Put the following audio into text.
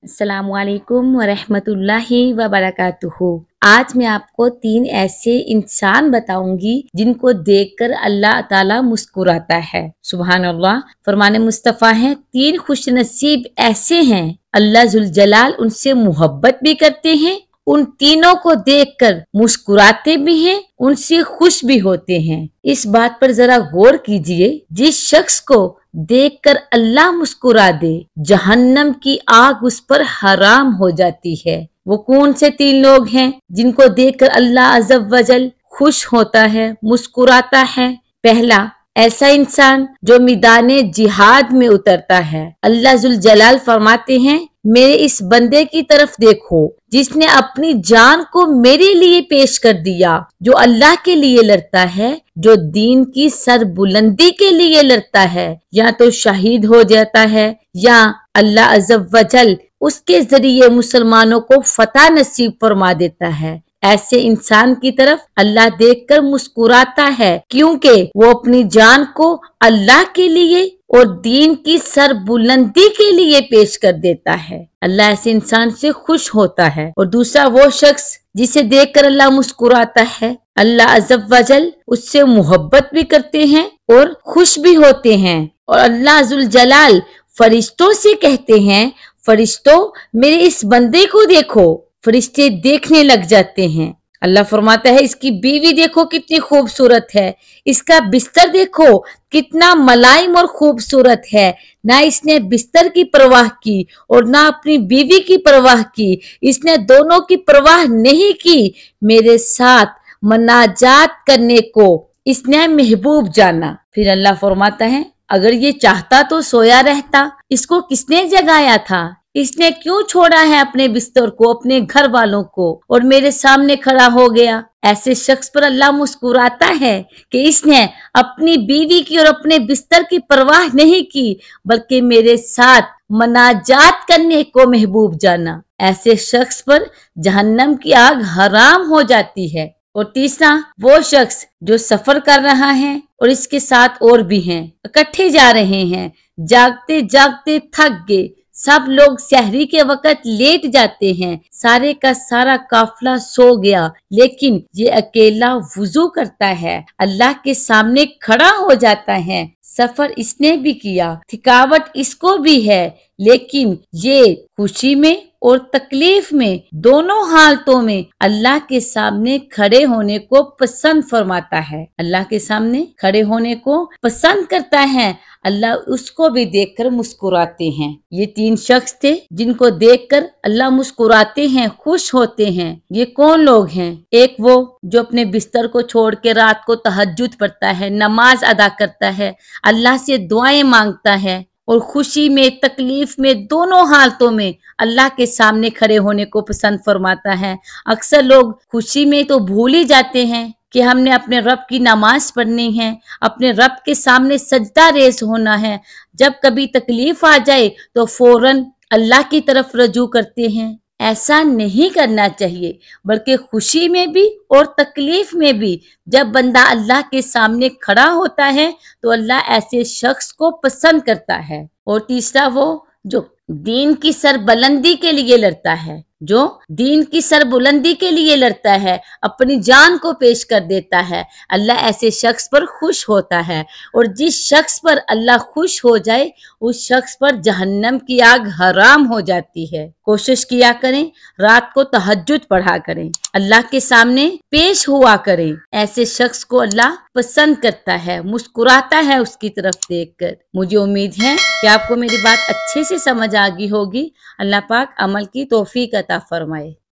अस्सलाम वालेकुम वरहमतुल्लाहि वबरकातुहू। आज मैं आपको 3 ऐसे इंसान बताऊंगी जिनको देखकर अल्लाह ताला मुस्कुराता है। सुभान अल्लाह। फरमाने मुस्तफ़ा है 3 खुशनसीब ऐसे हैं, अल्लाह जुल जलाल उनसे मोहब्बत भी करते हैं, उन तीनों को देखकर मुस्कुराते भी हैं, उनसे खुश भी होते हैं। इस बात पर जरा गौर कीजिए, जिस शख्स को देखकर अल्लाह मुस्कुरा दे, जहन्नम की आग उस पर हराम हो जाती है। वो कौन से 3 लोग हैं जिनको देखकर अल्लाह अज़्ज़ वजल खुश होता है, मुस्कुराता है? पहला, ऐसा इंसान जो मैदाने जिहाद में उतरता है। अल्लाह जुल जलाल फरमाते हैं, मेरे इस बंदे की तरफ देखो जिसने अपनी जान को मेरे लिए पेश कर दिया, जो अल्लाह के लिए लड़ता है, जो दीन की सरबुलंदी के लिए लड़ता है, या तो शहीद हो जाता है या अल्लाह अज़्ज़ वजल उसके जरिए मुसलमानों को फतह नसीब फरमा देता है। ऐसे इंसान की तरफ अल्लाह देखकर मुस्कुराता है, क्योंकि वो अपनी जान को अल्लाह के लिए और दीन की सरबुलंदी के लिए पेश कर देता है। अल्लाह ऐसे इंसान से खुश होता है। और दूसरा, वो शख्स जिसे देखकर अल्लाह मुस्कुराता है, अल्लाह अज़्ज़ वजल उससे मोहब्बत भी करते हैं और खुश भी होते हैं। और अल्लाह जुल जलाल फरिश्तों से कहते हैं, फरिश्तों मेरे इस बंदे को देखो। फरिश्ते देखने लग जाते हैं। अल्लाह फरमाता है, इसकी बीवी देखो कितनी खूबसूरत है, इसका बिस्तर देखो कितना मलाइम और खूबसूरत है। ना इसने बिस्तर की परवाह की और ना अपनी बीवी की परवाह की, इसने दोनों की परवाह नहीं की। मेरे साथ मनाजात करने को इसने महबूब जाना। फिर अल्लाह फरमाता है, अगर ये चाहता तो सोया रहता, इसको किसने जगाया था? इसने क्यों छोड़ा है अपने बिस्तर को, अपने घर वालों को, और मेरे सामने खड़ा हो गया? ऐसे शख्स पर अल्लाह मुस्कुराता है कि इसने अपनी बीवी की और अपने बिस्तर की परवाह नहीं की, बल्कि मेरे साथ मनाजात करने को महबूब जाना। ऐसे शख्स पर जहन्नम की आग हराम हो जाती है। और तीसरा, वो शख्स जो सफर कर रहा है और इसके साथ और भी हैं, इकट्ठे जा रहे हैं, जागते जागते थक गए, सब लोग सहरी के वक्त लेट जाते हैं, सारे का सारा काफिला सो गया, लेकिन ये अकेला वुजू करता है, अल्लाह के सामने खड़ा हो जाता है। सफर इसने भी किया, थकावट इसको भी है, लेकिन ये खुशी में और तकलीफ में, दोनों हालतों में अल्लाह के सामने खड़े होने को पसंद फरमाता है, अल्लाह के सामने खड़े होने को पसंद करता है। अल्लाह उसको भी देखकर मुस्कुराते हैं। ये 3 शख्स थे जिनको देखकर अल्लाह मुस्कुराते हैं, खुश होते हैं। ये कौन लोग हैं? एक, वो जो अपने बिस्तर को छोड़ के रात को तहज्जुद पढ़ता है, नमाज अदा करता है, अल्लाह से दुआएं मांगता है, और खुशी में तकलीफ में दोनों हालतों में अल्लाह के सामने खड़े होने को पसंद फरमाता है। अक्सर लोग खुशी में तो भूल ही जाते हैं कि हमने अपने रब की नमाज पढ़नी है, अपने रब के सामने सजदा रेज़ होना है। जब कभी तकलीफ आ जाए तो फौरन अल्लाह की तरफ रजू करते हैं। ऐसा नहीं करना चाहिए, बल्कि खुशी में भी और तकलीफ में भी जब बंदा अल्लाह के सामने खड़ा होता है तो अल्लाह ऐसे शख्स को पसंद करता है। और तीसरा, वो जो दीन की सरबुलंदी के लिए लड़ता है, जो दीन की सरबुलंदी के लिए लड़ता है, अपनी जान को पेश कर देता है, अल्लाह ऐसे शख्स पर खुश होता है। और जिस शख्स पर अल्लाह खुश हो जाए, उस शख्स पर जहन्नम की आग हराम हो जाती है। कोशिश किया करें, रात को तहज्जुद पढ़ा करें, अल्लाह के सामने पेश हुआ करें। ऐसे शख्स को अल्लाह पसंद करता है, मुस्कुराता है उसकी तरफ देखकर। मुझे उम्मीद है कि आपको मेरी बात अच्छे से समझ आ गई होगी। अल्लाह पाक अमल की तौफीक अता फरमाए।